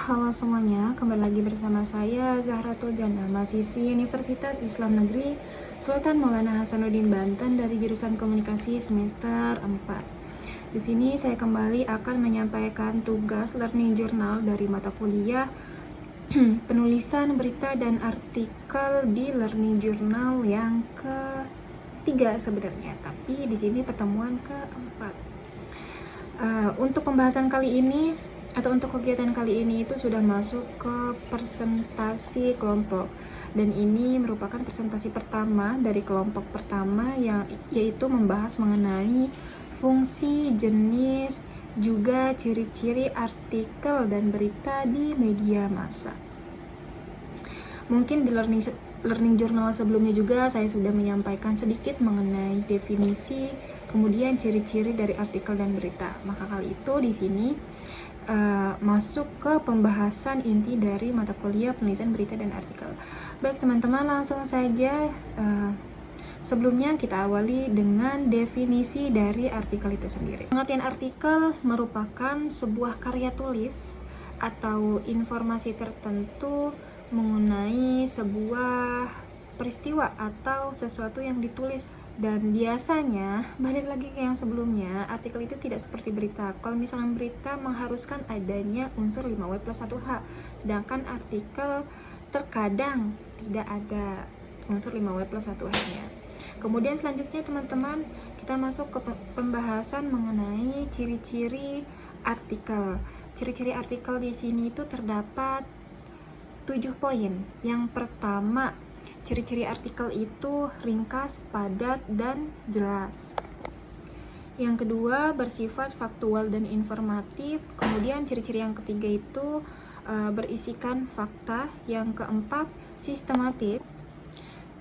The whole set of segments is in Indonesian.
halo semuanya, kembali lagi bersama saya Zahratul Jana, mahasiswi Universitas Islam Negeri Sultan Maulana Hasanuddin Banten dari jurusan Komunikasi semester 4. Di sini saya kembali akan menyampaikan tugas learning journal dari mata kuliah penulisan berita dan artikel di learning journal yang ketiga sebenarnya, tapi di sini pertemuan keempat. Untuk pembahasan kali ini atau untuk kegiatan kali ini itu sudah masuk ke presentasi kelompok, dan ini merupakan presentasi pertama dari kelompok pertama yaitu membahas mengenai fungsi, jenis, juga ciri-ciri artikel dan berita di media massa. Mungkin di learning journal sebelumnya juga saya sudah menyampaikan sedikit mengenai definisi, kemudian ciri-ciri dari artikel dan berita. Maka kali itu di sini masuk ke pembahasan inti dari mata kuliah penulisan berita dan artikel. Baik teman-teman, langsung saja. Sebelumnya kita awali dengan definisi dari artikel itu sendiri. Pengertian artikel merupakan sebuah karya tulis atau informasi tertentu mengenai sebuah peristiwa atau sesuatu yang ditulis. Dan biasanya, balik lagi ke yang sebelumnya, artikel itu tidak seperti berita. Kalau misalnya berita mengharuskan adanya unsur 5W+1H, sedangkan artikel terkadang tidak ada unsur 5W+1H-nya. Kemudian selanjutnya teman-teman, kita masuk ke pembahasan mengenai ciri-ciri artikel. Ciri-ciri artikel di sini itu terdapat 7 poin. Yang pertama, ciri-ciri artikel itu ringkas, padat, dan jelas. Yang kedua, bersifat faktual dan informatif. Kemudian ciri-ciri yang ketiga itu berisikan fakta. Yang keempat, sistematis.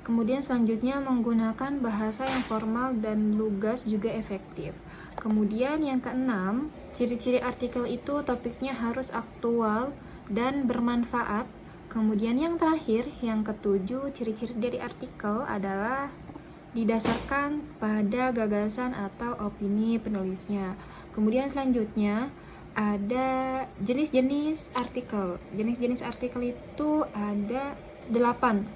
Kemudian selanjutnya menggunakan bahasa yang formal dan lugas juga efektif. Kemudian yang keenam, ciri-ciri artikel itu topiknya harus aktual dan bermanfaat. Kemudian yang terakhir, yang ketujuh, ciri-ciri dari artikel adalah didasarkan pada gagasan atau opini penulisnya. Kemudian selanjutnya ada jenis-jenis artikel. Jenis-jenis artikel itu ada 8.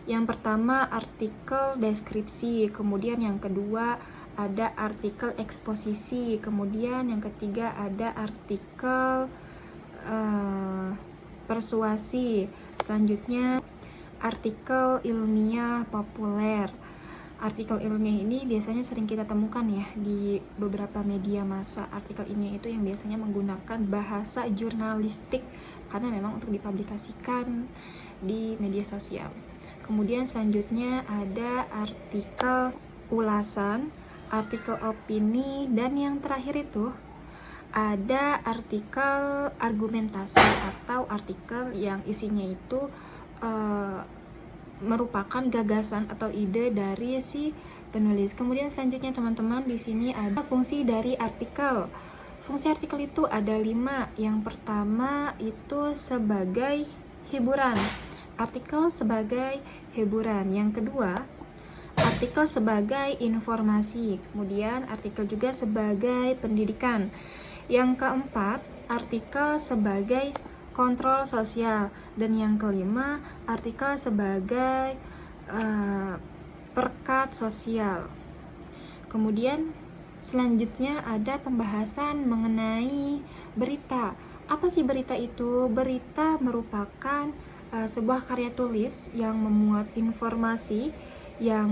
Yang pertama artikel deskripsi, kemudian yang kedua ada artikel eksposisi, kemudian yang ketiga ada artikel persuasi, selanjutnya artikel ilmiah populer. Artikel ilmiah ini biasanya sering kita temukan ya di beberapa media massa. Artikel ilmiah itu yang biasanya menggunakan bahasa jurnalistik karena memang untuk dipublikasikan di media sosial. Kemudian selanjutnya ada artikel ulasan, artikel opini, dan yang terakhir itu ada artikel argumentasi atau artikel yang isinya itu merupakan gagasan atau ide dari si penulis. Kemudian selanjutnya teman-teman, di sini ada fungsi dari artikel. Fungsi artikel itu ada 5. Yang pertama itu sebagai hiburan. Artikel sebagai hiburan. Yang kedua, artikel sebagai informasi. Kemudian artikel juga sebagai pendidikan. Yang keempat, artikel sebagai kontrol sosial. Dan yang kelima, artikel sebagai perkat sosial. Kemudian selanjutnya ada pembahasan mengenai berita. Apa sih berita itu? Berita merupakan sebuah karya tulis yang memuat informasi yang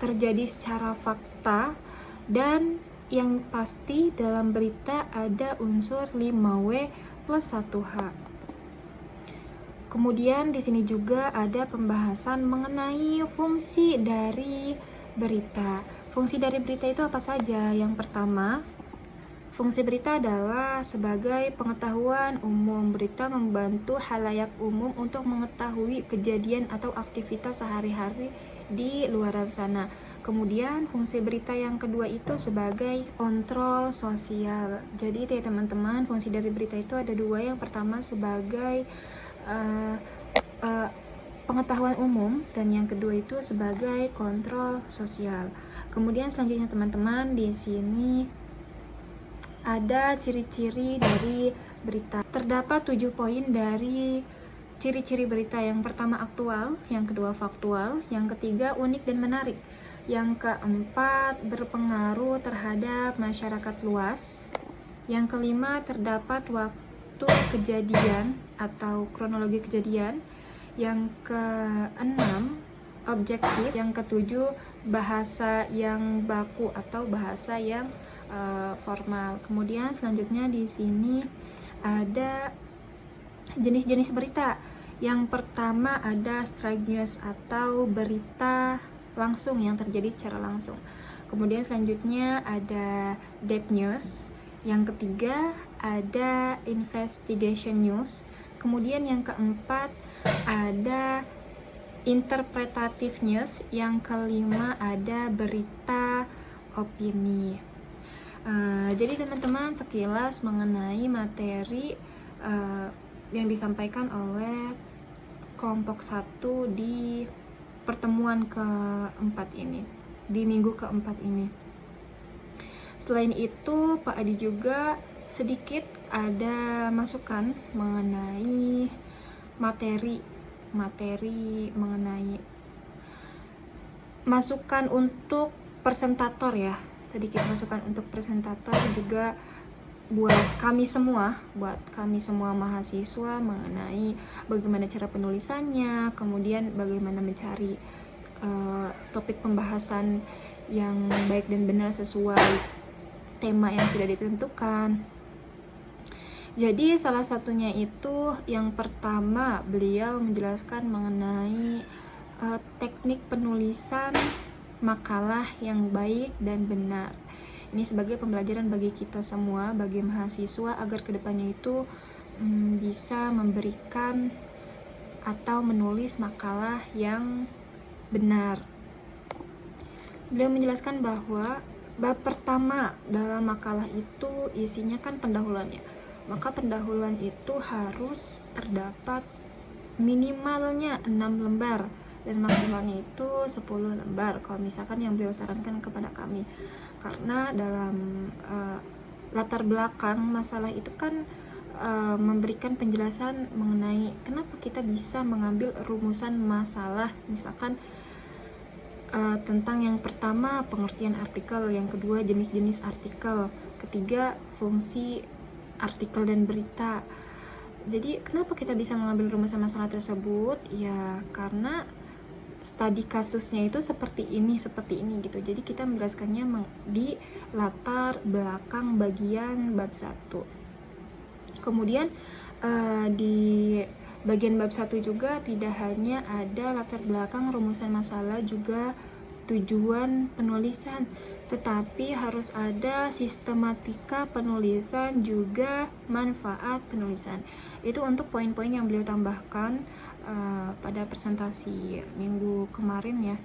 terjadi secara fakta, dan yang pasti dalam berita ada unsur 5W+1H. Kemudian di sini juga ada pembahasan mengenai fungsi dari berita. Fungsi dari berita itu apa saja? Yang pertama, fungsi berita adalah sebagai pengetahuan umum. Berita membantu halayak umum untuk mengetahui kejadian atau aktivitas sehari-hari di luar sana. Kemudian fungsi berita yang kedua itu sebagai kontrol sosial. Jadi teman-teman, fungsi dari berita itu ada 2. Yang pertama sebagai pengetahuan umum, dan yang kedua itu sebagai kontrol sosial. Kemudian selanjutnya teman-teman, di sini ada ciri-ciri dari berita. Terdapat 7 poin dari ciri-ciri berita. Yang pertama aktual, yang kedua faktual, yang ketiga unik dan menarik, yang keempat berpengaruh terhadap masyarakat luas, yang kelima terdapat waktu kejadian atau kronologi kejadian, yang keenam objektif, yang ketujuh bahasa yang baku atau bahasa yang formal. Kemudian selanjutnya di sini ada jenis-jenis berita. Yang pertama ada straight news atau berita langsung yang terjadi secara langsung. Kemudian selanjutnya ada deep news. Yang ketiga ada investigation news. Kemudian yang keempat ada interpretative news. Yang kelima ada berita opini. Jadi teman-teman, sekilas mengenai materi yang disampaikan oleh kelompok 1 di pertemuan keempat ini, di minggu keempat ini. Selain itu, Pak Adi juga sedikit ada masukan mengenai materi mengenai masukan untuk presentator ya, sedikit masukan untuk presentator juga buat kami semua mahasiswa mengenai bagaimana cara penulisannya, kemudian bagaimana mencari topik pembahasan yang baik dan benar sesuai tema yang sudah ditentukan. Jadi salah satunya itu yang pertama, beliau menjelaskan mengenai teknik penulisan makalah yang baik dan benar. Ini sebagai pembelajaran bagi kita semua, bagi mahasiswa, agar kedepannya itu bisa memberikan atau menulis makalah yang benar. Beliau menjelaskan bahwa bab pertama dalam makalah itu isinya kan pendahuluannya. Maka pendahuluan itu harus terdapat minimalnya 6 lembar dan maksimalnya itu 10 lembar kalau misalkan yang beliau sarankan kepada kami. Karena dalam latar belakang masalah itu kan memberikan penjelasan mengenai kenapa kita bisa mengambil rumusan masalah, misalkan tentang yang pertama pengertian artikel, yang kedua jenis-jenis artikel, ketiga fungsi artikel dan berita. Jadi kenapa kita bisa mengambil rumusan masalah tersebut? Ya karena studi kasusnya itu seperti ini gitu. Jadi kita menjelaskannya di latar belakang bagian bab 1. Kemudian di bagian bab 1 juga tidak hanya ada latar belakang rumusan masalah, juga tujuan penulisan, tetapi harus ada sistematika penulisan juga manfaat penulisan. Itu untuk poin-poin yang beliau tambahkan pada presentasi minggu kemarin ya.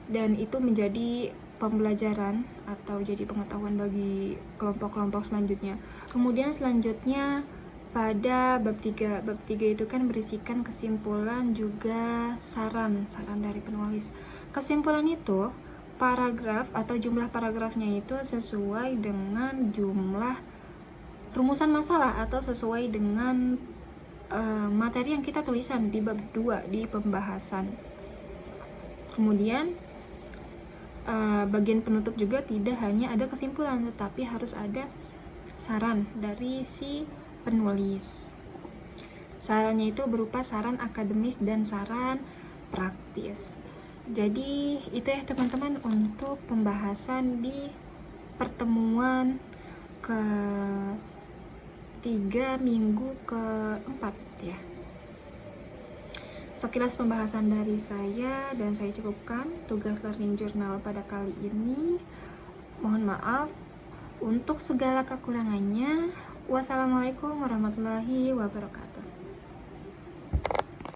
Dan itu menjadi pembelajaran atau jadi pengetahuan bagi kelompok-kelompok selanjutnya. Kemudian selanjutnya pada bab 3. Bab 3 itu kan berisikan kesimpulan juga saran dari penulis. Kesimpulan itu paragraf atau jumlah paragrafnya itu sesuai dengan jumlah rumusan masalah atau sesuai dengan materi yang kita tulisan di bab 2 di pembahasan. Kemudian bagian penutup juga tidak hanya ada kesimpulan, tetapi harus ada saran dari si penulis. Sarannya itu berupa saran akademis dan saran praktis. Jadi itu ya teman-teman untuk pembahasan di pertemuan ke-3 minggu ke-4 ya. Sekilas pembahasan dari saya, dan saya cukupkan tugas learning journal pada kali ini. Mohon maaf untuk segala kekurangannya. Wassalamualaikum warahmatullahi wabarakatuh.